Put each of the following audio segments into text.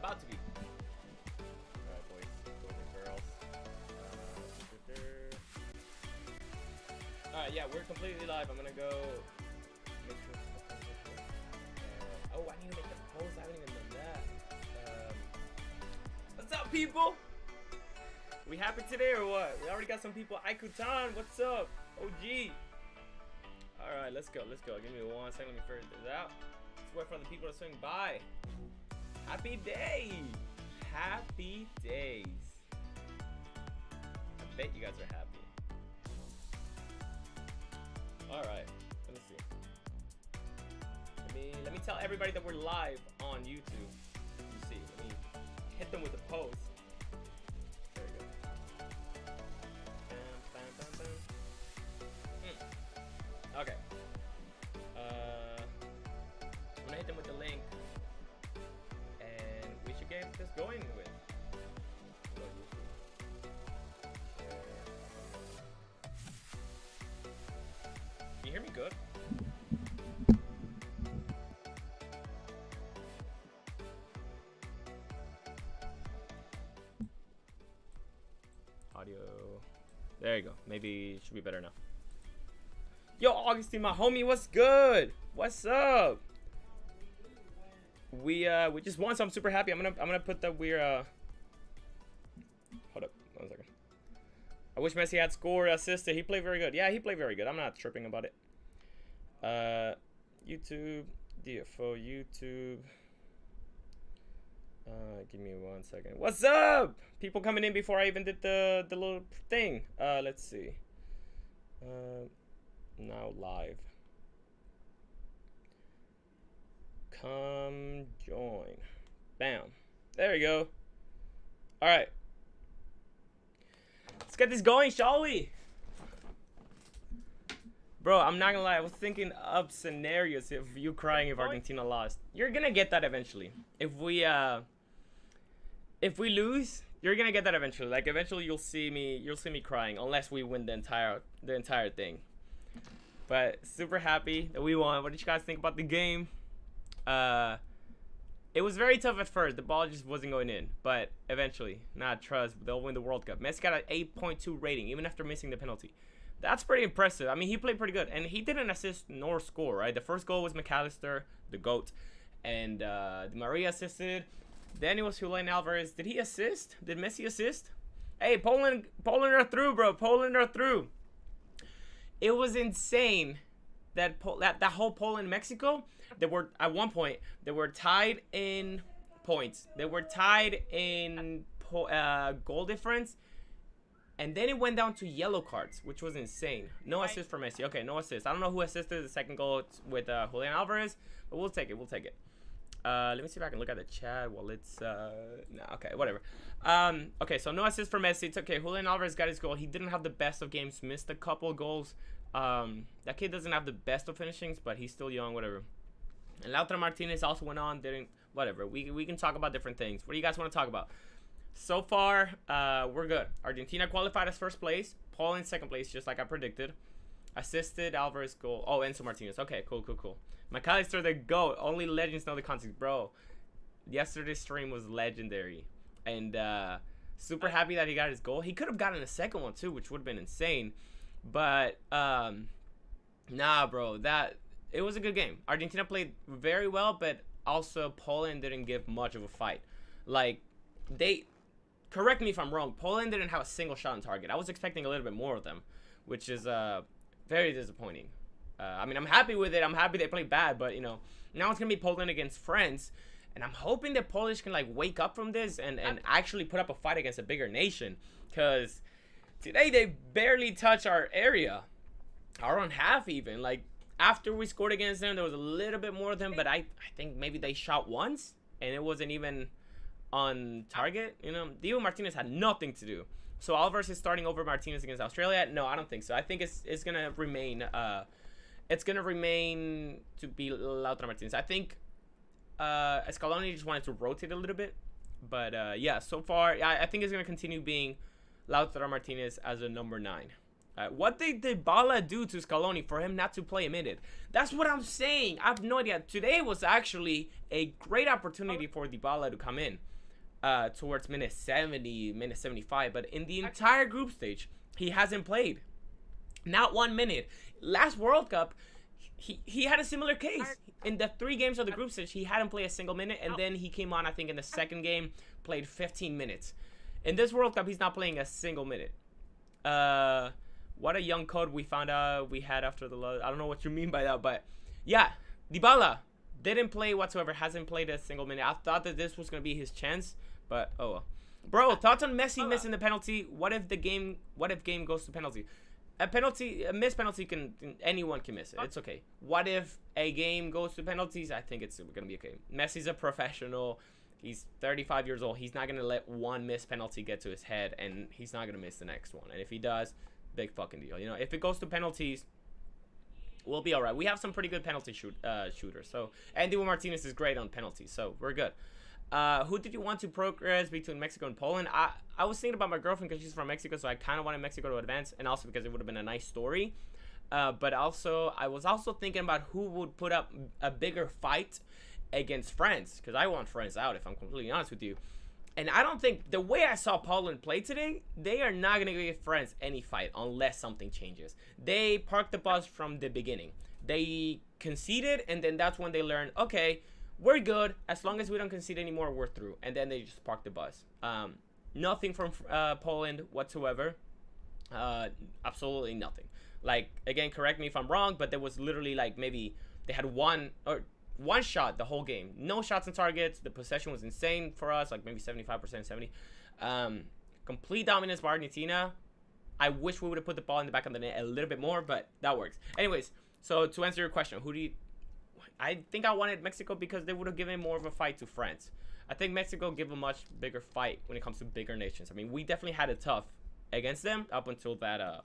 about to be. Alright, boys, girls. Alright, yeah, we're completely live. I'm gonna go make sure. Oh, I need to make the post. I haven't even done that. What's up, people? We happy today or what? We already got some people. Aikutan, what's up? OG. Alright, let's go. Let's go. Give me 1 second. Let me figure this out. Let's wait for the people to swing by. Happy day. Happy days. I bet you guys are happy. Alright. Let me see. Let me tell everybody that we're live on YouTube. You see. Let me hit them with a post. There we go. Bam, bam, bam, bam. Okay. I'm gonna hit them with the link, and we should get this going with. Can you hear me good? Audio. There you go. Maybe it should be better now. Yo, Augustine, my homie, what's good? What's up? We just won, so I'm super happy. I'm gonna put that we're hold up 1 second. I wish Messi had scored, assisted. He played very good. Yeah, he played very good. I'm not tripping about it. YouTube, DFO, YouTube. Give me 1 second. What's up? People coming in before I even did the little thing. Let's see. Now live. Come join. Bam. There we go. All right. Let's get this going, shall we? Bro, I'm not gonna lie. I was thinking of scenarios if you crying if Argentina lost. You're gonna get that eventually. If we lose, you're gonna get that eventually. Like eventually you'll see me crying unless we win the entire thing. But super happy that we won. What did you guys think about the game? It was very tough at first. The ball just wasn't going in. But eventually, trust, they'll win the World Cup. Messi got an 8.2 rating even after missing the penalty. That's pretty impressive. I mean, he played pretty good. And he didn't assist nor score, right? The first goal was McAllister, the GOAT. And Di Maria assisted. Then it was Julian Alvarez. Did he assist? Did Messi assist? Hey, Poland are through, bro. Poland are through. It was insane that that whole Poland-Mexico, they were at one point they were tied in points. They were tied in goal difference, and then it went down to yellow cards, which was insane. No assist for Messi. Okay, no assist. I don't know who assisted the second goal with Julian Alvarez, but we'll take it. We'll take it. Let me see if I can look at the chat while it's no, okay, whatever. Okay, so no assist for Messi. It's okay. Julian Alvarez got his goal. He didn't have the best of games, missed a couple of goals. That kid doesn't have the best of finishings, but he's still young, whatever. And Lautaro Martinez also went on, whatever. We can talk about different things. What do you guys want to talk about? So far, we're good. Argentina qualified as first place. Poland second place, just like I predicted. Assisted Alvarez goal. Oh, Enzo Martinez. Okay, cool. McAllister, the GOAT. Only legends know the context, bro. Yesterday's stream was legendary, and super happy that he got his goal. He could have gotten a second one too, which would have been insane. But nah, bro. It was a good game. Argentina played very well, but also Poland didn't give much of a fight. Like correct me if I'm wrong. Poland didn't have a single shot on target. I was expecting a little bit more of them, which is very disappointing. I mean, I'm happy with it. I'm happy they played bad, but, you know, now it's going to be Poland against France. And I'm hoping that Polish can, like, wake up from this and actually put up a fight against a bigger nation. Because today they barely touch our area. Our own half, even. Like, after we scored against them, there was a little bit more of them. But I think maybe they shot once. And it wasn't even on target. You know, Diego Martinez had nothing to do. So Alvarez is starting over Martinez against Australia? No, I don't think so. I think it's going to remain... it's going to remain to be Lautaro Martinez. I think Scaloni just wanted to rotate a little bit. But, yeah, so far, I think it's going to continue being Lautaro Martinez as a number 9. What did Dybala do to Scaloni for him not to play him in it? That's what I'm saying. I have no idea. Today was actually a great opportunity for Dybala to come in. towards minute 70, minute 75. But in the entire group stage, he hasn't played. Not 1 minute. Last World Cup, he had a similar case. In the 3 games of the group stage, he hadn't played a single minute. And then he came on, I think, in the second game, played 15 minutes. In this World Cup, he's not playing a single minute. What a young code we found out we had after the loss. I don't know what you mean by that, but yeah, Dybala didn't play whatsoever. Hasn't played a single minute. I thought that this was gonna be his chance, but oh well. Bro, thoughts on Messi missing the penalty? What if game goes to penalty? A missed penalty anyone can miss it. It's okay. What if a game goes to penalties? I think it's gonna be okay. Messi's a professional. He's 35 years old. He's not gonna let one missed penalty get to his head, and he's not gonna miss the next one. And if he does, big fucking deal. You know, if it goes to penalties, we'll be all right. We have some pretty good penalty shooters. So Andy Martinez is great on penalties, so we're good. Who did you want to progress between Mexico and Poland? I was thinking about my girlfriend because she's from Mexico, so I kind of wanted Mexico to advance, and also because it would have been a nice story. But also, I was also thinking about who would put up a bigger fight against France, because I want France out, if I'm completely honest with you. And I don't think, the way I saw Poland play today, they are not going to give France any fight unless something changes. They parked the bus from the beginning. They conceded, and then that's when they learned, okay, we're good. As long as we don't concede anymore, we're through. And then they just parked the bus. Nothing from Poland whatsoever. Absolutely nothing. Like, again, correct me if I'm wrong, but there was literally, like, maybe they had one shot the whole game. No shots on targets. The possession was insane for us, like maybe 75%, 70. Complete dominance by Argentina. I wish we would have put the ball in the back of the net a little bit more, but that works. Anyways, so to answer your question, I think I wanted Mexico because they would have given more of a fight to France. I think Mexico give a much bigger fight when it comes to bigger nations. I mean, we definitely had it tough against them up until that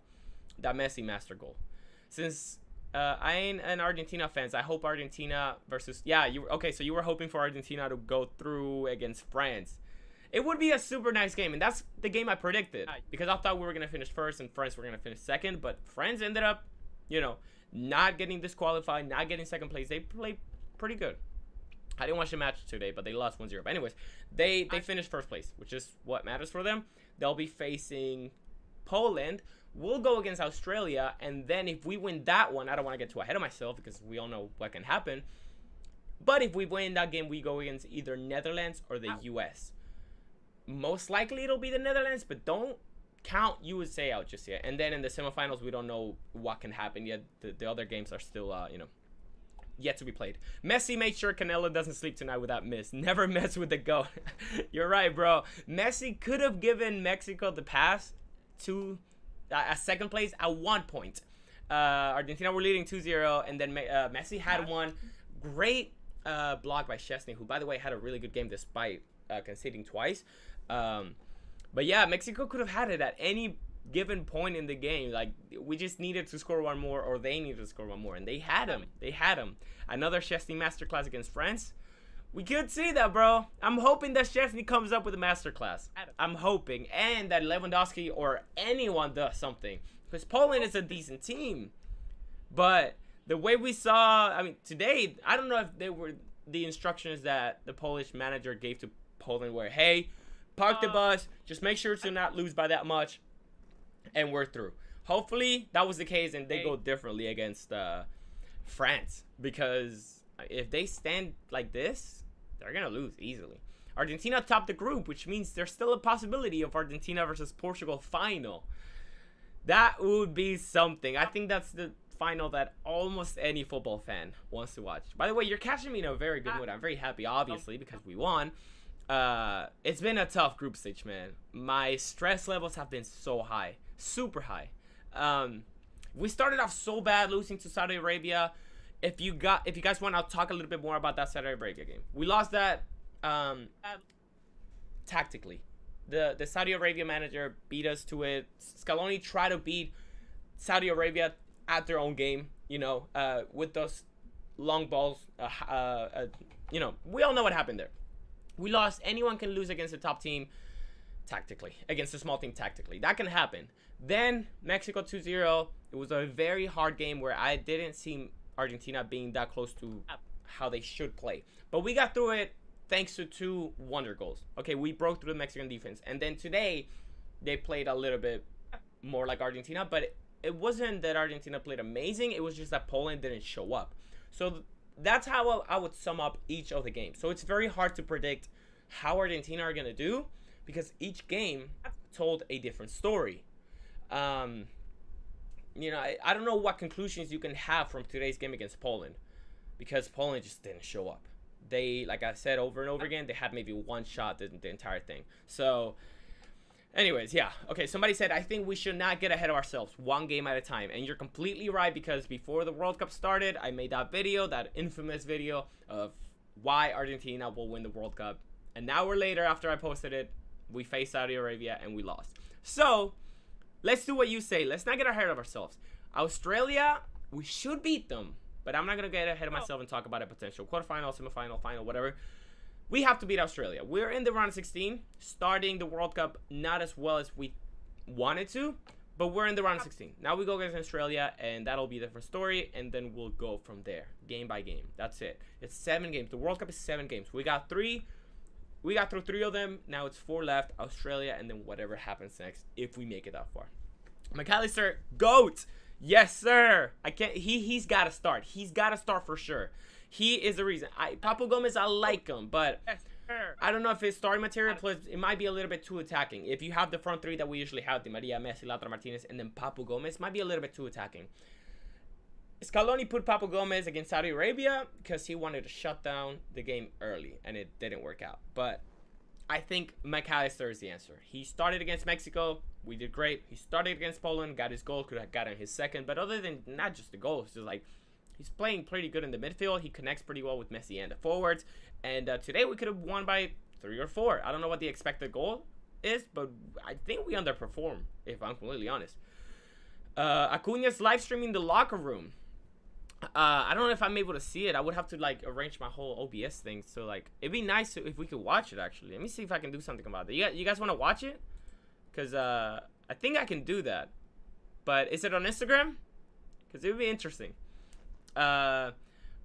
Messi master goal. Since I ain't an Argentina fan, so I hope Argentina versus... Yeah, so you were hoping for Argentina to go through against France. It would be a super nice game, and that's the game I predicted. Because I thought we were going to finish first and France were going to finish second, but France ended up, you know, not getting disqualified, not getting second place. They played pretty good. I didn't watch the match today, but they lost 1-0. But anyways, they finished first place, which is what matters for them. They'll be facing Poland. We'll go against Australia, and then if we win that one, I don't want to get too ahead of myself because we all know what can happen. But if we win that game, we go against either Netherlands or the US. Most likely it'll be the Netherlands, but don't count USA out just yet. And then in the semifinals, we don't know what can happen yet. The other games are still, yet to be played. Messi made sure Canelo doesn't sleep tonight with that miss. Never mess with the GOAT. You're right, bro. Messi could have given Mexico the pass to a second place at one point. Argentina were leading 2-0, and then Messi had one great block by Szczesny, who, by the way, had a really good game despite conceding twice. But yeah, Mexico could have had it at any given point in the game. Like, we just needed to score one more, or they needed to score one more, and they had him. They had him. Another Szczesny masterclass against France. We could see that, bro. I'm hoping that Szczesny comes up with a masterclass. I'm hoping. And that Lewandowski or anyone does something. Because Poland is a decent team. But the way we saw, I mean, today, I don't know if they were the instructions that the Polish manager gave to Poland where, hey, park the bus, just make sure to not lose by that much, and we're through. Hopefully, that was the case, and they go differently against France. Because if they stand like this, they're going to lose easily. Argentina topped the group, which means there's still a possibility of Argentina versus Portugal final. That would be something. I think that's the final that almost any football fan wants to watch. By the way, you're catching me in a very good mood. I'm very happy, obviously, because we won. It's been a tough group stage, man. My stress levels have been so high. Super high. We started off so bad losing to Saudi Arabia. If you guys want, I'll talk a little bit more about that Saudi Arabia game. We lost that tactically. The Saudi Arabia manager beat us to it. Scaloni tried to beat Saudi Arabia at their own game, you know, with those long balls. You know, we all know what happened there. We lost. Anyone can lose against a top team tactically, against a small team tactically. That can happen. Then Mexico 2-0. It was a very hard game where I didn't see Argentina being that close to how they should play. But we got through it thanks to 2 wonder goals. Okay, we broke through the Mexican defense. And then today, they played a little bit more like Argentina, but it wasn't that Argentina played amazing. It was just that Poland didn't show up. So that's how I would sum up each of the games. So it's very hard to predict how Argentina are going to do because each game told a different story. You know, I don't know what conclusions you can have from today's game against Poland because Poland just didn't show up. They, like I said over and over again, they had maybe 1 shot the entire thing. So, anyways, yeah. Okay, somebody said, I think we should not get ahead of ourselves, 1 game at a time. And you're completely right because before the World Cup started, I made that video, that infamous video of why Argentina will win the World Cup. An hour later after I posted it, we faced Saudi Arabia and we lost. So, let's do what you say. Let's not get ahead of ourselves. Australia, we should beat them. But I'm not going to get ahead of myself and talk about a potential quarterfinal, semifinal, final, whatever. We have to beat Australia. We're in the round of 16, starting the World Cup not as well as we wanted to, but we're in the round of 16. Now we go against Australia, and that'll be a different story, and then we'll go from there, game by game. That's it. It's 7 games. The World Cup is 7 games. We got 3. We got through 3 of them. Now it's 4 left, Australia, and then whatever happens next if we make it that far. McAllister, GOAT! Yes, sir. I can't. He's got to start. He's got to start for sure. He is the reason. Papu Gomez, I like him, but I don't know if his starting material. Plus, it might be a little bit too attacking. If you have the front 3 that we usually have, Di Maria, Messi, Lautaro Martinez, and then Papu Gomez, might be a little bit too attacking. Scaloni put Papu Gomez against Saudi Arabia because he wanted to shut down the game early, and it didn't work out. But I think McAllister is the answer. He started against Mexico. We did great. He started against Poland, got his goal, could have gotten his second. But other than not just the goal, it's just like he's playing pretty good in the midfield. He connects pretty well with Messi and the forwards. And today we could have won by 3 or 4. I don't know what the expected goal is, but I think we underperformed, if I'm completely honest. Acuña's live streaming the locker room. I don't know if I'm able to see it. I would have to like arrange my whole OBS thing. So like it'd be nice if we could watch it actually. Let me see if I can do something about it. You guys want to watch it? Because I think I can do that. But is it on Instagram? Because it would be interesting. But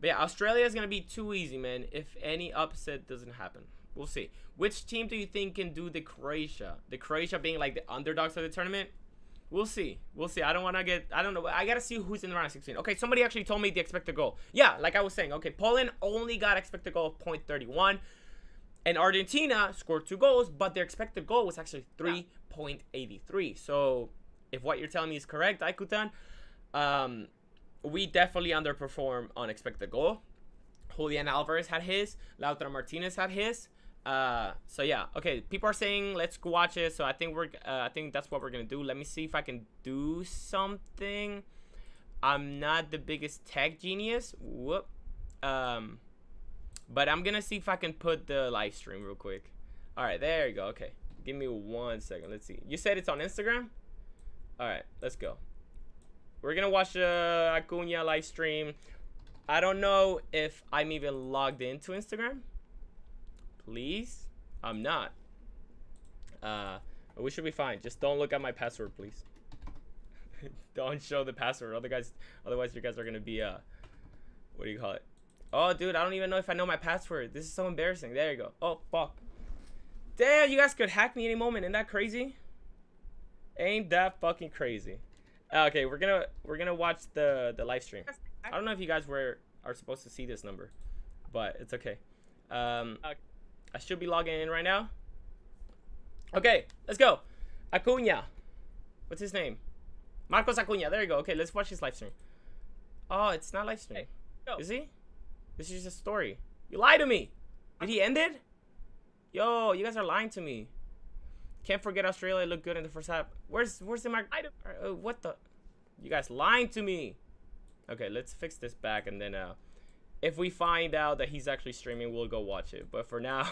yeah, Australia is going to be too easy, man. If any upset doesn't happen. We'll see. Which team do you think can do the Croatia? The Croatia being like the underdogs of the tournament? We'll see. We'll see. I don't want to get... I don't know. I got to see who's in the round of 16. Okay, somebody actually told me the expected goal. Yeah, like I was saying. Okay, Poland only got expected goal of .31. And Argentina scored 2 goals, but their expected goal was actually 3.83. So, if what you're telling me is correct, Aikutan, we definitely underperformed on expected goal. Julian Alvarez had his. Lautaro Martinez had his. So yeah, okay. People are saying let's go watch it. So I think I think that's what we're gonna do. Let me see if I can do something. I'm not the biggest tech genius. Whoop. But I'm gonna see if I can put the live stream real quick. All right, there you go. Okay, give me 1 second. Let's see. You said it's on Instagram. All right, let's go. We're gonna watch the Acuña live stream. I don't know if I'm even logged into Instagram. Please, I'm not. But we should be fine. Just don't look at my password, please. Don't show the password. Otherwise, you guys are gonna be what do you call it? Oh, dude, I don't even know if I know my password. This is so embarrassing. There you go. Oh, fuck. Damn, you guys could hack me any moment. Isn't that crazy? Ain't that fucking crazy? Okay, we're gonna watch the live stream. I don't know if you guys are supposed to see this number, but it's okay. I should be logging in right now. Okay, let's go. Acuña. What's his name? Marcos Acuña. There you go. Okay, let's watch his live stream. Oh, it's not live stream. Hey, is he? This is just a story. You lied to me. Did he end it? Yo, you guys are lying to me. Can't forget Australia looked good in the first half. Where's the mark? What the? You guys lying to me. Okay, let's fix this back and then if we find out that he's actually streaming, we'll go watch it. But for now,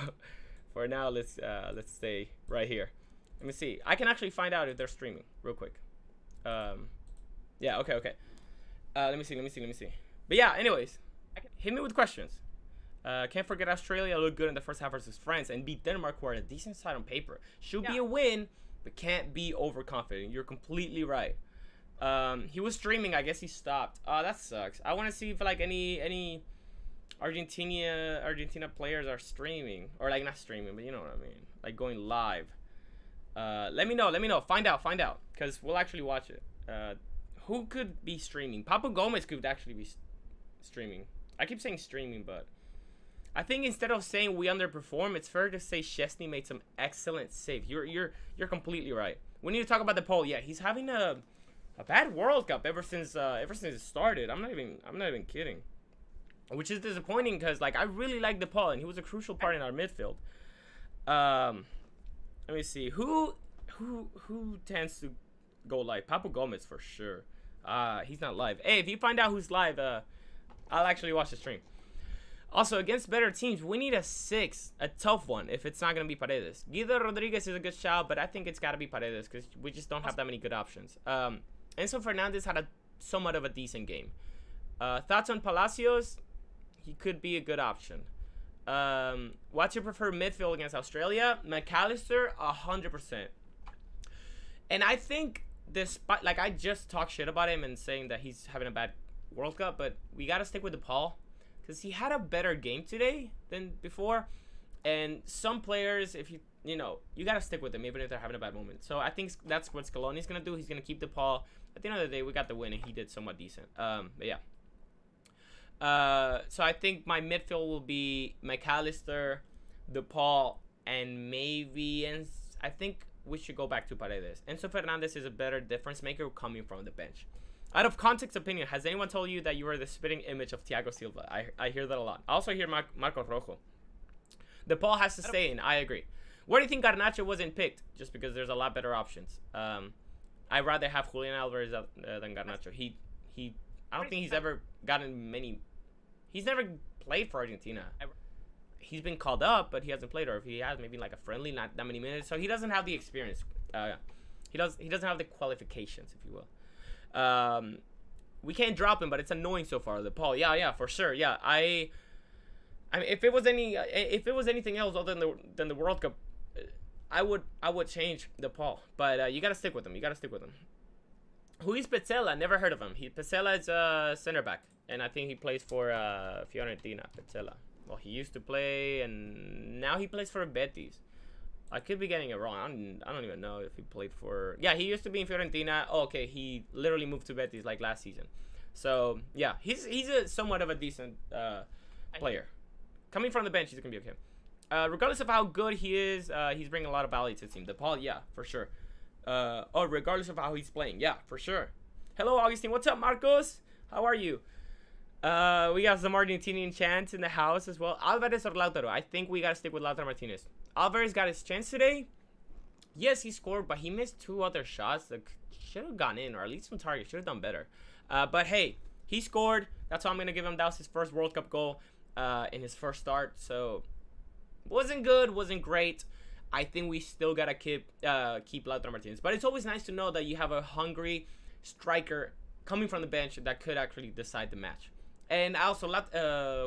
let's stay right here. Let me see. I can actually find out if they're streaming real quick. Yeah. Okay. Let me see. But yeah. Anyways, hit me with questions. Can't forget Australia looked good in the first half versus France and beat Denmark, who are a decent side on paper. Should be a win, but can't be overconfident. You're completely right. He was streaming. I guess he stopped. Oh, that sucks. I want to see if like any Argentina players are streaming, or like not streaming, but you know what I mean, like going live. Let me know. Find out, because we'll actually watch it. Who could be streaming? Papa Gomez could actually be streaming. I keep saying streaming, but I think instead of saying we underperform, it's fair to say Szczesny made some excellent saves. You're completely right. We need to talk about the poll. Yeah, he's having a bad World Cup ever since it started. I'm not even kidding. Which is disappointing because like I really like DePaul and he was a crucial part in our midfield. Let me see who tends to go live. Papa Gomez for sure. He's not live. Hey, if you find out who's live, I'll actually watch the stream. Also, against better teams, we need a 6, a tough one. If it's not gonna be Paredes, Guido Rodriguez is a good shout, but I think it's gotta be Paredes because we just don't have that many good options. Enzo Fernandez had somewhat of a decent game. Thoughts on Palacios? He could be a good option. What's your preferred midfield against Australia? McAllister, 100%. And I think, despite, like, I just talked shit about him and saying that he's having a bad World Cup, but we got to stick with DePaul because he had a better game today than before. And some players, if you got to stick with them even if they're having a bad moment. So I think that's what Scaloni's going to do. He's going to keep DePaul. At the end of the day, we got the win, and he did somewhat decent. But yeah. So I think my midfield will be McAllister, DePaul, and maybe, and I think we should go back to Paredes. Enzo Fernandez is a better difference maker coming from the bench. Out of context opinion, has anyone told you that you are the spitting image of Thiago Silva? I hear that a lot. I also hear Marco Rojo. DePaul has to stay in. I agree. Where do you think Garnacho wasn't picked? Just because there's a lot better options. I'd rather have Julian Alvarez than Garnacho. I don't think he's ever gotten many. He's never played for Argentina. He's been called up, but he hasn't played, or if he has, maybe like a friendly, not that many minutes. So he doesn't have the experience. He doesn't have the qualifications, if you will. We can't drop him, but it's annoying so far. DePaul, yeah, for sure. Yeah, I mean, if it was anything else other than the World Cup, I would change DePaul. But you gotta stick with him. Who is Petzela? Never heard of him. Petzela is a center back, and I think he plays for Fiorentina. Petzela. Well, he used to play, and now he plays for Betis. I could be getting it wrong. I don't even know if he played for. Yeah, he used to be in Fiorentina. Oh, okay, he literally moved to Betis like last season. So yeah, he's a somewhat of a decent player. Coming from the bench, he's gonna be okay. Regardless of how good he is, he's bringing a lot of value to the team. DePaul, yeah, for sure. Regardless of how he's playing, yeah, for sure. Hello, Augustine. What's up, Marcos? How are you? We got some Argentinian chants in the house as well. Alvarez or Lautaro? I think we gotta stick with Lautaro Martinez. Alvarez got his chance today. Yes, he scored, but he missed 2 other shots that should have gone in, or at least some targets. Should have done better. But hey, he scored. That's all I'm gonna give him. That was his first World Cup goal in his first start. So wasn't good, wasn't great. I think we still gotta keep Lautaro Martinez. But it's always nice to know that you have a hungry striker coming from the bench that could actually decide the match. And also,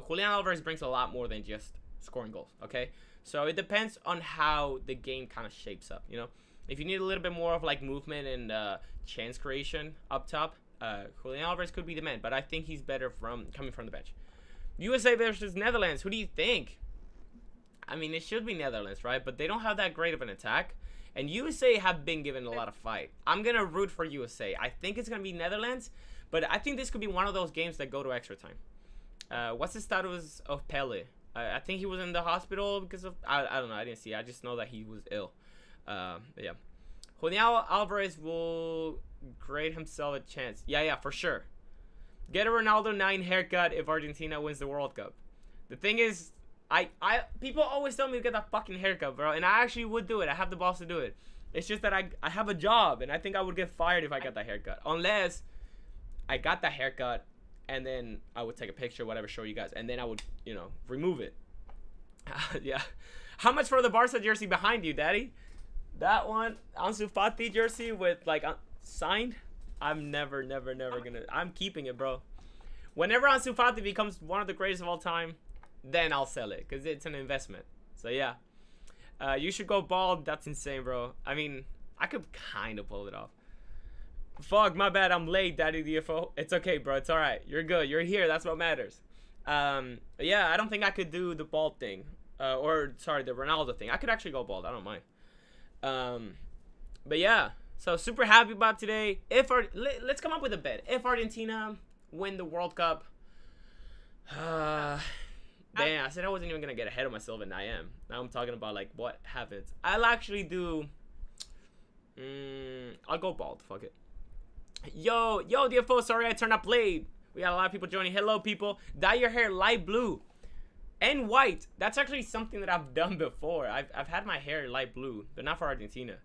Julian Alvarez brings a lot more than just scoring goals. Okay, so it depends on how the game kind of shapes up. You know, if you need a little bit more of like movement and chance creation up top, Julian Alvarez could be the man. But I think he's better coming from the bench. USA versus Netherlands. Who do you think? I mean, it should be Netherlands, right? But they don't have that great of an attack. And USA have been given a lot of fight. I'm going to root for USA. I think it's going to be Netherlands. But I think this could be one of those games that go to extra time. What's the status of Pele? I think he was in the hospital because of... I don't know. I didn't see. I just know that he was ill. Yeah. Julian Alvarez will grade himself a chance. Yeah, for sure. Get a Ronaldo 9 haircut if Argentina wins the World Cup. The thing is... people always tell me to get that fucking haircut, bro, and I actually would do it. I have the balls to do it. It's just that I have a job, and I think I would get fired if I got that haircut. Unless I got that haircut, and then I would take a picture, whatever, show you guys, and then I would, remove it. Yeah. How much for the Barca jersey behind you, Daddy? That one, Ansu Fati jersey with, signed? I'm never gonna... I'm keeping it, bro. Whenever Ansu Fati becomes one of the greatest of all time, then I'll sell it because it's an investment. So yeah, you should go bald. That's insane, bro. I mean, I could kind of pull it off. Fuck, my bad. I'm late, Daddy DFO. It's okay, bro. It's all right. You're good. You're here. That's what matters. Yeah, I don't think I could do the bald thing. Or sorry, the Ronaldo thing. I could actually go bald. I don't mind. But yeah, so super happy about today. Let's come up with a bet. If Argentina win the World Cup, damn, I said I wasn't even gonna get ahead of myself, and I am. Now I'm talking about like what happens. I'll actually do. I'll go bald. Fuck it. Yo, DFO. Sorry I turned up late. We got a lot of people joining. Hello, people. Dye your hair light blue and white. That's actually something that I've done before. I've had my hair light blue, but not for Argentina.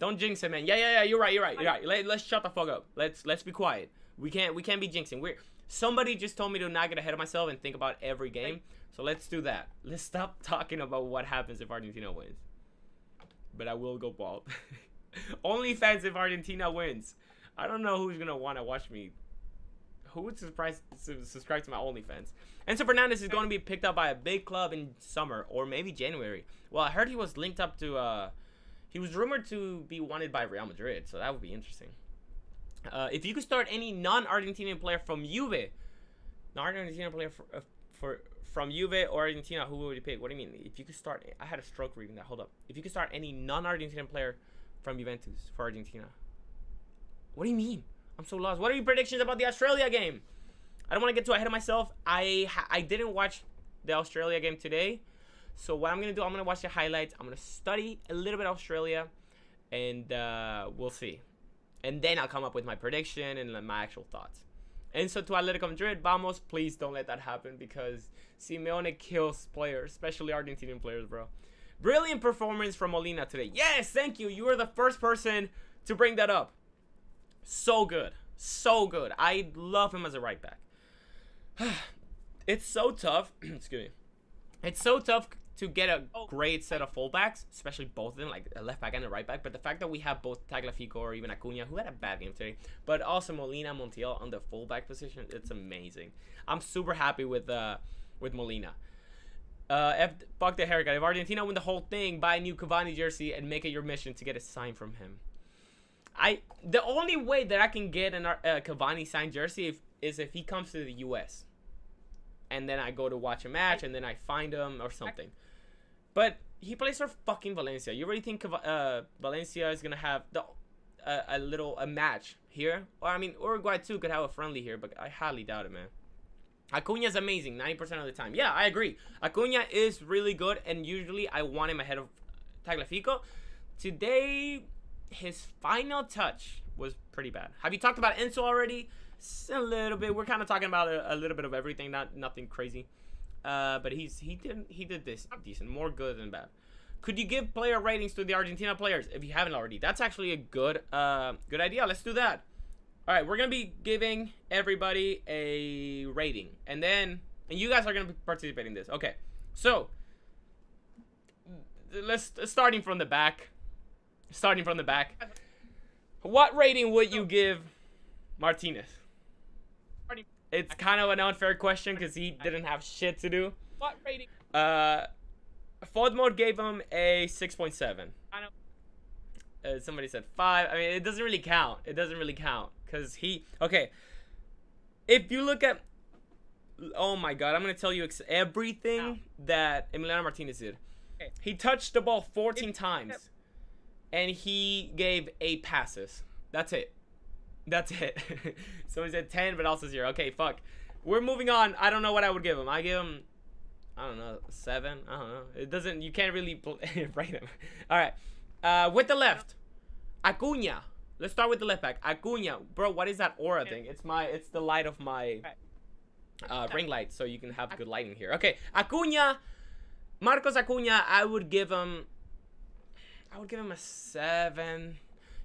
Don't jinx it, man. Yeah. You're right. Let's shut the fuck up. Let's be quiet. We can't be jinxing. Somebody just told me to not get ahead of myself and think about every game. So let's do that. Let's stop talking about what happens if Argentina wins. But I will go bald. OnlyFans if Argentina wins. I don't know who's gonna want to watch me. Who would subscribe to my OnlyFans? Enzo Fernandez is going to be picked up by a big club in summer or maybe January. Well, I heard he was linked up to. He was rumored to be wanted by Real Madrid, so that would be interesting. If you could start any non-Argentinian player from Juve, non-Argentinian player from Juve or Argentina, who would you pick? What do you mean? If you could start, I had a stroke reading that. Hold up. If you could start any non-Argentinian player from Juventus for Argentina, what do you mean? I'm so lost. What are your predictions about the Australia game? I don't want to get too ahead of myself. I didn't watch the Australia game today. So what I'm going to do, I'm going to watch the highlights. I'm going to study a little bit of Australia. And we'll see. And then I'll come up with my prediction and my actual thoughts. And so to Atletico Madrid, vamos. Please don't let that happen because Simeone kills players, especially Argentinian players, bro. Brilliant performance from Molina today. Yes, thank you. You were the first person to bring that up. So good. So good. I love him as a right back. It's so tough. Excuse me. It's so tough to get a great set of fullbacks, especially both of them, like a left back and a right back. But the fact that we have both Tagliafico or even Acuna, who had a bad game today, but also Molina, Montiel on the fullback position, it's amazing. I'm super happy with Molina. Fuck the haircut. If Argentina win the whole thing, buy a new Cavani jersey and make it your mission to get a sign from him. The only way that I can get a Cavani signed jersey is if he comes to the U.S. and then I go to watch a match and then I find him or something. But he plays for fucking Valencia. You really think Valencia is gonna have a match here? Or I mean, Uruguay too could have a friendly here, but I highly doubt it, man. Acuna is amazing 90% of the time. Yeah, I agree. Acuna is really good, and usually I want him ahead of Tagliafico. Today, his final touch was pretty bad. Have you talked about Enzo already? A little bit. We're kind of talking about a little bit of everything, nothing crazy. But he did this decent, more good than bad. Could you give player ratings to the Argentina players if you haven't already? That's actually a good idea. Let's do that. All right, we're gonna be giving everybody a rating, and you guys are gonna be participating in this. Okay, so let's starting from the back. What rating would you give Martinez? It's kind of an unfair question because he didn't have shit to do. What rating? Ford mode gave him a 6.7. I know. Somebody said 5. I mean, it doesn't really count. Because okay. If you look at, oh my God, I'm gonna tell you everything that Emiliano Martinez did. Okay. He touched the ball 14 times, and he gave 8 passes. That's it. So he's at 10, but also 0. Okay, fuck. We're moving on. I don't know what I would give him. I give him, I don't know, 7. I don't know. It doesn't. You can't really rate him. All right. With the left, Acuna. Let's start with the left back. Acuna, bro. What is that aura thing? It's the light of my ring light, so you can have good lighting here. Okay, Acuna, Marcos Acuna. I would give him a 7.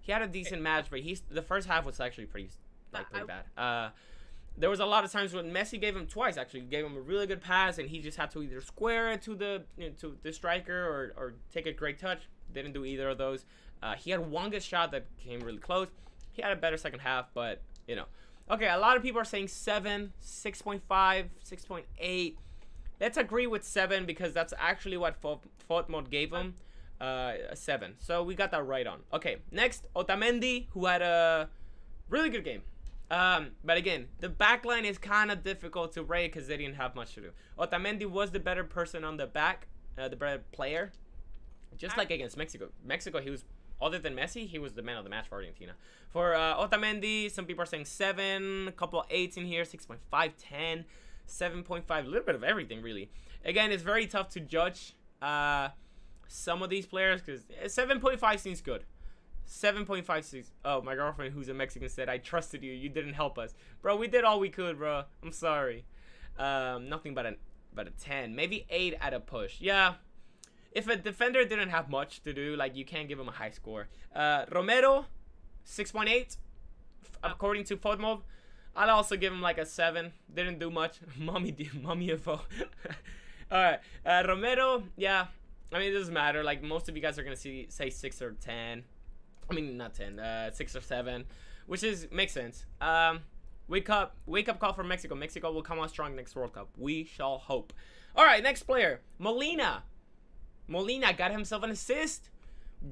He had a decent match, but the first half was actually pretty bad. There was a lot of times when Messi gave him twice. Actually, gave him a really good pass, and he just had to either square it to the striker or take a great touch. Didn't do either of those. He had one good shot that came really close. He had a better second half, but you know. Okay, a lot of people are saying 7, 6.5, 6.8. Let's agree with 7 because that's actually what Fault Mode gave him. A 7. So we got that right on. Okay, next, Otamendi, who had a really good game. But again, the back line is kind of difficult to rate because they didn't have much to do. Otamendi was the better person on the back, the better player. Just like against Mexico. Mexico, he was, other than Messi, he was the man of the match for Argentina. For Otamendi, some people are saying 7, a couple of 8s in here, 6.5, 10, 7.5, a little bit of everything, really. Again, it's very tough to judge some of these players because 7.5 seems good. 7.56. Oh, my girlfriend, who's a Mexican, said, I trusted you. You didn't help us. Bro, we did all we could, bro. I'm sorry. Nothing but a 10. Maybe 8 at a push. Yeah. If a defender didn't have much to do, like, you can't give him a high score. Romero, 6.8. According to FODMOB. I'd also give him, like, a 7. Didn't do much. Mommy info. Alright. Romero, yeah. I mean, it doesn't matter. Like, most of you guys are going to say 6 or 10. I mean, not 10. 6 or 7. Which makes sense. Wake up call from Mexico. Mexico will come out strong next World Cup. We shall hope. Alright, next player. Molina got himself an assist.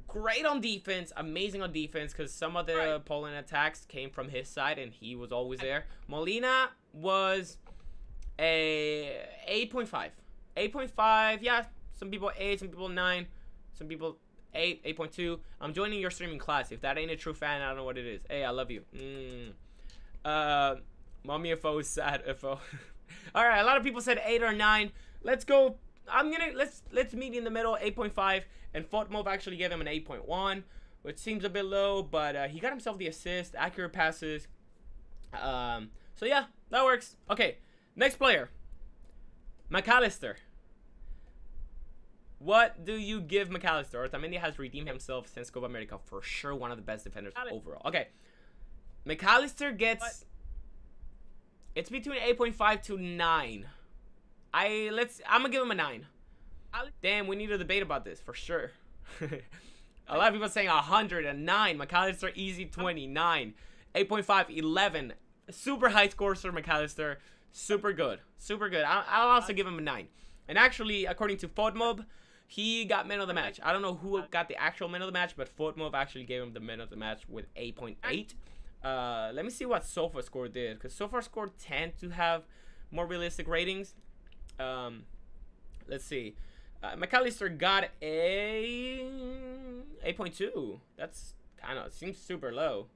Great on defense. Amazing on defense because some of the Poland attacks came from his side and he was always there. Molina was a 8.5. 8.5. Yeah, some people 8, some people 9, some people 8, 8.2. I'm joining your streaming class. If that ain't a true fan, I don't know what it is. Hey, I love you. Mommy FO is sad FO. Alright, a lot of people said 8 or 9. Let's go. Let's meet in the middle, 8.5, and FODMOB actually gave him an 8.1, which seems a bit low, but he got himself the assist, accurate passes. So yeah, that works. Okay, next player, McAllister. What do you give McAllister? Otamendi has redeemed himself since Copa America, for sure one of the best defenders overall. Okay, McAllister gets, it's between 8.5 to 9. I'm gonna give him a 9. Damn, we need to debate about this for sure. A lot of people saying 100 and 9. McAllister easy 29. 8.5, 11. Super high scores for McAllister. Super good. Super good. I'll also give him a 9. And actually, according to FODMOB, he got man of the match. I don't know who got the actual man of the match, but FODMOB actually gave him the man of the match with 8.8. Let me see what SofaScore did, because SofaScore tend to have more realistic ratings. Let's see. McAllister got a 8.2. That's kind of seems super low.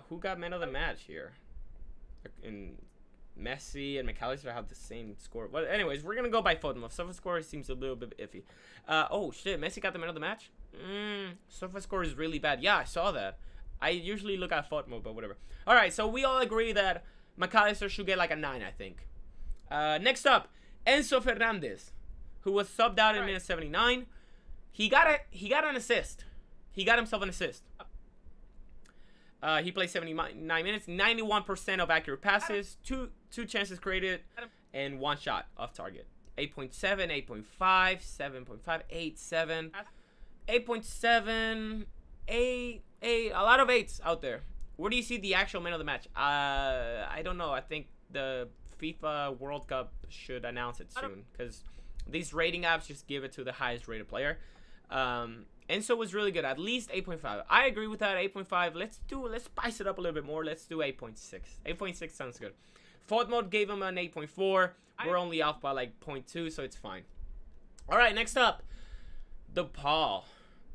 Who got man of the match here? And Messi and McAllister have the same score. But anyways, we're gonna go by FODMOB. SofaScore seems a little bit iffy. Oh shit, Messi got the man of the match. SofaScore is really bad. Yeah, I saw that. I usually look at FODMOB, but whatever. All right, so we all agree that McAllister should get like a 9, I think. Next up, Enzo Fernandez, who was subbed out in minute 79. He got an assist. He got himself an assist. He played 79 minutes, 91% of accurate passes, two chances created, and 1 shot off target. 8.7, 8.5, 7.5, 8, 7, 8.7, 8, 8. A lot of 8s out there. Where do you see the actual man of the match? I don't know. I think the FIFA World Cup should announce it soon, because these rating apps just give it to the highest rated player. Enzo was really good, at least 8.5. I agree with that. 8.5. Let's spice it up a little bit more. Let's do 8.6. 8.6 sounds good. FODMOB gave him an 8.4. We're only off by like 0.2, so it's fine. All right, next up, DePaul.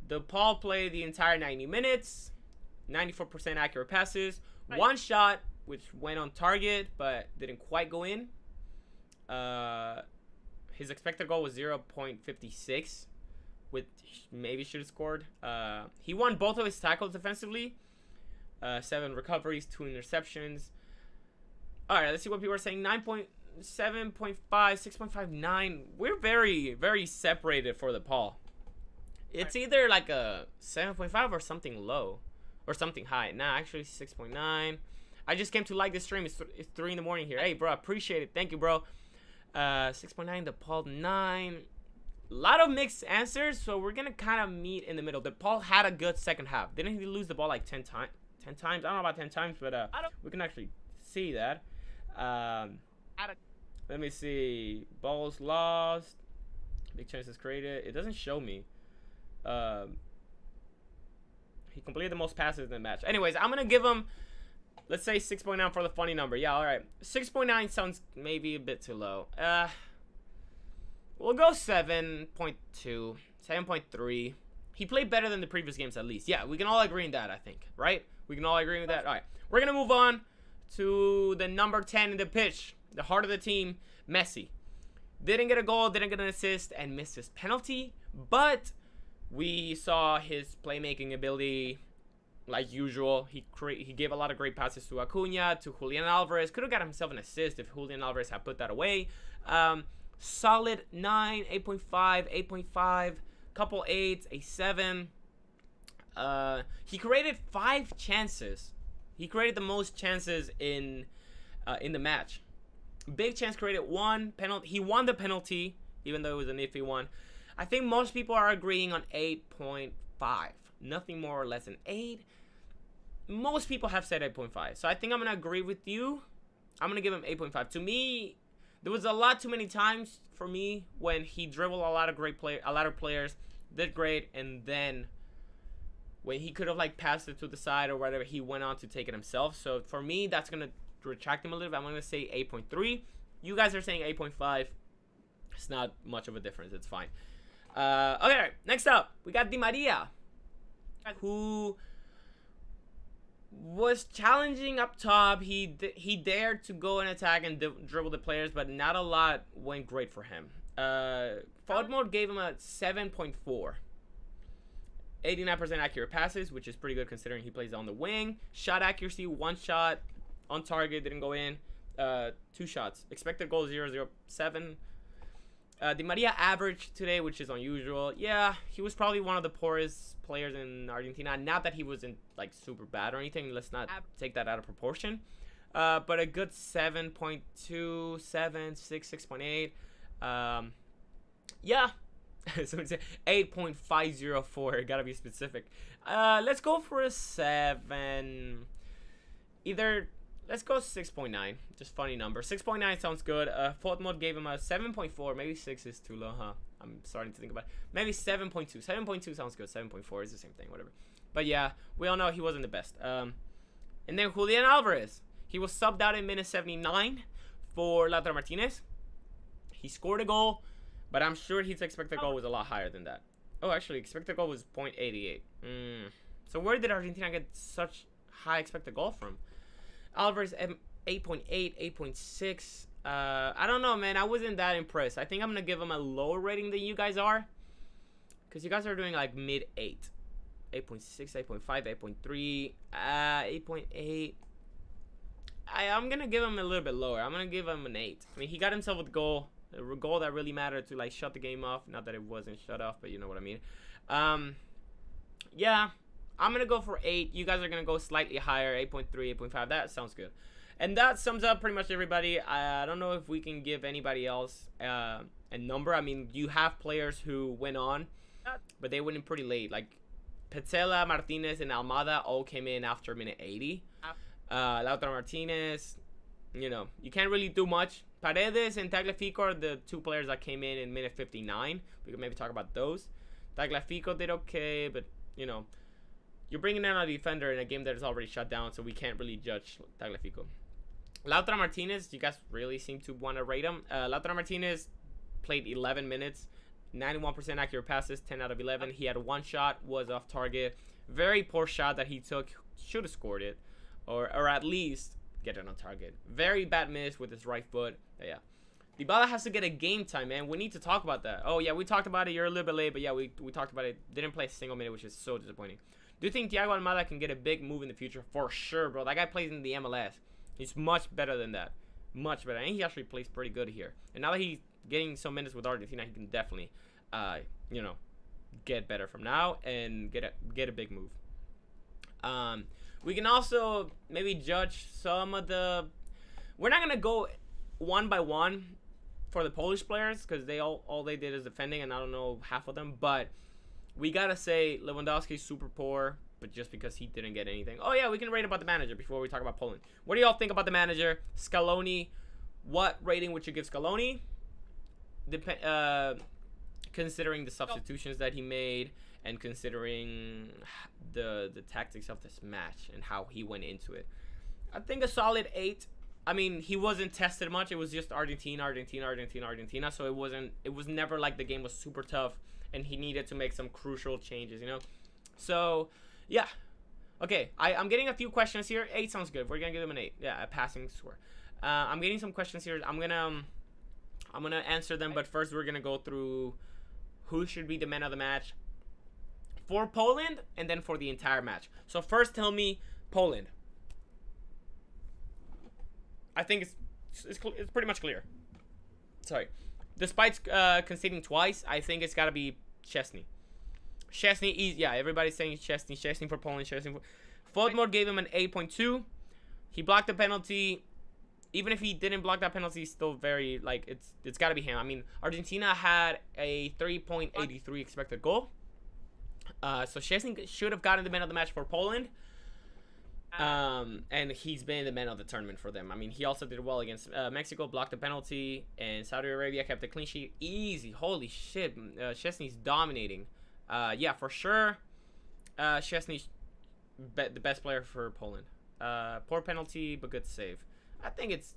DePaul played the entire 90 minutes, 94% accurate passes, 1 shot, which went on target but didn't quite go in. His expected goal was 0.56, which maybe should have scored. He won both of his tackles defensively. 7 recoveries, 2 interceptions. All right, let's see what people are saying. 9.7.5, 6.5, 9. We're very, very separated for DePaul. It's either like a 7.5 or something low, or something high. Nah, actually 6.9. I just came to like this stream. It's 3 in the morning here. Hey, bro, appreciate it. Thank you, bro. 6.9, DePaul 9. A lot of mixed answers, so we're gonna kind of meet in the middle. DePaul had a good second half. Didn't he lose the ball like 10 times? 10 times? I don't know about 10 times, but we can actually see that. Let me see. Balls lost. Big chances created. It doesn't show me. He completed the most passes in the match. Anyways, I'm gonna give him let's say 6.9 for the funny number. Yeah, all right. 6.9 sounds maybe a bit too low. We'll go 7.2, 7.3. He played better than the previous games at least. Yeah, we can all agree on that, I think, right? We can all agree with that. All right, we're gonna move on to the number 10 in the pitch, the heart of the team, Messi. Didn't get a goal, didn't get an assist, and missed his penalty, but we saw his playmaking ability like usual. He gave a lot of great passes to Acuna, to Julian Alvarez. Could have got himself an assist if Julian Alvarez had put that away. Solid 9, 8.5, 8.5, couple 8s, a 7. He created 5 chances. He created the most chances in the match. Big chance created, 1 penalty. He won the penalty, even though it was an iffy one. I think most people are agreeing on 8.5. Nothing more or less than 8. Most people have said 8.5. So I think I'm going to agree with you. I'm going to give him 8.5. To me, there was a lot too many times for me when he dribbled a lot of players, did great, and then when he could have like passed it to the side or whatever, he went on to take it himself. So for me, that's going to retract him a little bit. I'm going to say 8.3. You guys are saying 8.5. It's not much of a difference. It's fine. Okay, next up, we got Di Maria, who was challenging up top. He dared to go and attack and dribble the players, but not a lot went great for him. Fault mode gave him a 7.4. 89% accurate passes, which is pretty good considering he plays on the wing. Shot accuracy, 1 shot on target, didn't go in. 2 shots. Expected goal 0.07. Di Maria average today, which is unusual. Yeah, he was probably one of the poorest players in Argentina. Not that he wasn't like super bad or anything. Let's not take that out of proportion. But a good 7.2, 7, 6, 6.8. Yeah. So it's 8.504. Gotta be specific. Let's go for a 7. Let's go 6.9. Just funny number. 6.9 sounds good. Fault mode gave him a 7.4. Maybe 6 is too low, huh? I'm starting to think about it. Maybe 7.2. 7.2 sounds good. 7.4 is the same thing, whatever. But yeah, we all know he wasn't the best. And then Julian Alvarez. He was subbed out in minute 79 for Lautaro Martinez. He scored a goal, but I'm sure his expected goal was a lot higher than that. Oh, actually, expected goal was 0.88. So where did Argentina get such high expected goal from? Alvarez 8.8, 8.6. I don't know, man. I wasn't that impressed. I think I'm gonna give him a lower rating than you guys are, because you guys are doing like mid 8, 8.6, 8.5, 8.3, 8.8. I'm gonna give him a little bit lower. I'm gonna give him an 8. I mean, he got himself a goal that really mattered to like shut the game off. Not that it wasn't shut off, but you know what I mean. Yeah. I'm going to go for 8. You guys are going to go slightly higher, 8.3, 8.5. That sounds good. And that sums up pretty much everybody. I don't know if we can give anybody else a number. I mean, you have players who went on, but they went in pretty late. Like Petzela, Martinez, and Almada all came in after minute 80. Lautaro Martinez, you know, you can't really do much. Paredes and Tagliafico are the 2 players that came in minute 59. We could maybe talk about those. Tagliafico did okay, but, you know, you're bringing in a defender in a game that is already shut down, so we can't really judge Tagliafico. Lautaro Martinez, you guys really seem to want to rate him. Lautaro Martinez played 11 minutes, 91% accurate passes, 10 out of 11. He had 1 shot, was off target. Very poor shot that he took. Should have scored it, or at least get it on target. Very bad miss with his right foot. But yeah. Dybala has to get a game time, man. We need to talk about that. Oh, yeah, we talked about it. You're a little bit late, but yeah, we talked about it. Didn't play a single minute, which is so disappointing. Do you think Thiago Almada can get a big move in the future? For sure, bro. That guy plays in the MLS. He's much better than that. Much better. And he actually plays pretty good here. And now that he's getting some minutes with Argentina, he can definitely, you know, get better from now and get a big move. We can also maybe judge some of the... We're not going to go one by one for the Polish players, because all they did is defending, and I don't know half of them, but... We gotta say Lewandowski's super poor, but just because he didn't get anything. Oh yeah, we can rate about the manager before we talk about Poland. What do y'all think about the manager? Scaloni, what rating would you give Scaloni? Considering the substitutions that he made and considering the tactics of this match and how he went into it. I think a solid 8. I mean, he wasn't tested much. It was just Argentina. So it was never like the game was super tough and he needed to make some crucial changes, you know? So, yeah. Okay, I'm getting a few questions here. 8 sounds good. We're going to give him an 8. Yeah, a passing score. I'm getting some questions here. I'm going to answer them, but first we're going to go through who should be the man of the match for Poland and then for the entire match. So first tell me Poland. I think it's pretty much clear. Sorry. Despite conceding twice, I think it's got to be Szczesny. Szczesny, yeah, everybody's saying Szczesny. Szczesny for Poland. Szczesny for... Fodmore gave him an 8.2. He blocked the penalty. Even if he didn't block that penalty, he's still very, like, it's got to be him. I mean, Argentina had a 3.83 expected goal. So Szczesny should have gotten the man of the match for Poland. And he's been the man of the tournament for them. I mean, he also did well against Mexico, blocked the penalty, and Saudi Arabia kept a clean sheet. Easy. Holy shit. Szczesny's dominating. Yeah, for sure. Szczesny's the best player for Poland. Poor penalty, but good save. I think it's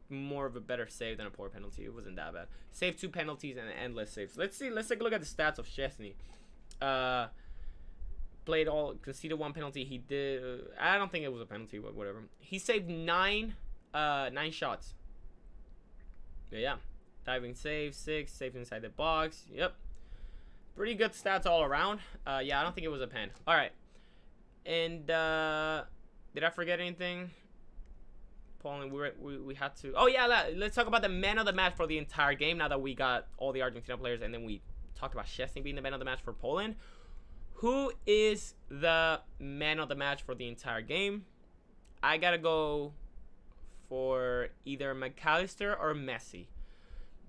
more of a better save than a poor penalty. It wasn't that bad. Saved 2 penalties and endless saves. Let's see. Let's take a look at the stats of Szczesny. Conceded 1 penalty. He did. I don't think it was a penalty, but whatever. He saved 9 shots. Yeah. Diving save 6. Saved inside the box. Yep. Pretty good stats all around. Yeah, I don't think it was a pen. All right. And did I forget anything? Poland, we had to. Oh yeah, let's talk about the man of the match for the entire game. Now that we got all the Argentina players, and then we talked about Szczesny being the man of the match for Poland. Who is the man of the match for the entire game? I gotta go for either McAllister or Messi.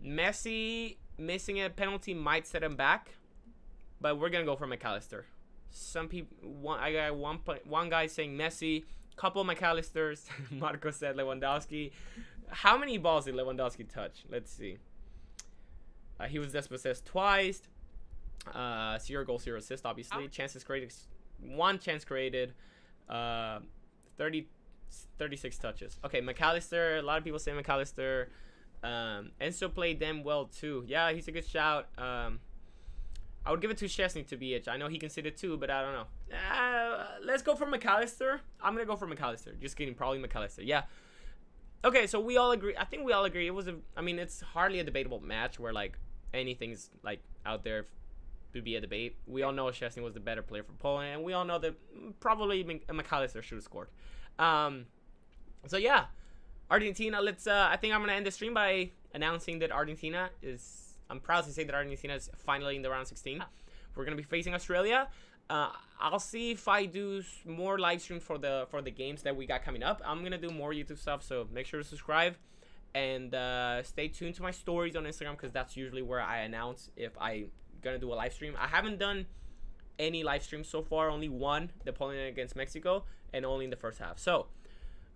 Messi missing a penalty might set him back, but we're gonna go for McAllister. Some people, I got one guy saying Messi. Couple McAllisters. Marco said Lewandowski. How many balls did Lewandowski touch? Let's see. He was dispossessed twice. 0 goal, 0 assist, obviously. Chances created. 1 chance created. 36 touches. Okay, McAllister. A lot of people say McAllister. Enzo played them well too. Yeah, he's a good shout. I would give it to Szczesny to BH. I know he conceded 2, but I don't know. Let's go for McAllister. I'm going to go for McAllister. Just kidding. Probably McAllister. Yeah. Okay, so we all agree. I think we all agree. I mean, it's hardly a debatable match where, like, anything's, like, out there to be a debate. We all know Szczesny was the better player for Poland, and we all know that probably McAllister should have scored. So, yeah. Argentina, I think I'm going to end the stream by announcing that Argentina is... I'm proud to say that Argentina is finally in the round 16. We're going to be facing Australia. I'll see if I do more live streams for the games that we got coming up. I'm going to do more YouTube stuff, so make sure to subscribe. And stay tuned to my stories on Instagram, because that's usually where I announce if I'm going to do a live stream. I haven't done any live streams so far. Only one, the Poland against Mexico, and only in the first half. So,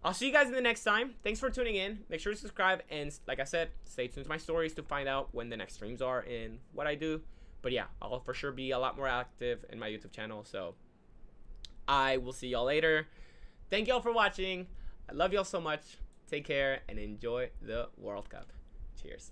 I'll see you guys in the next time. Thanks for tuning in. Make sure to subscribe. And like I said, stay tuned to my stories to find out when the next streams are and what I do. But yeah, I'll for sure be a lot more active in my YouTube channel. So I will see y'all later. Thank y'all for watching. I love y'all so much. Take care and enjoy the World Cup. Cheers.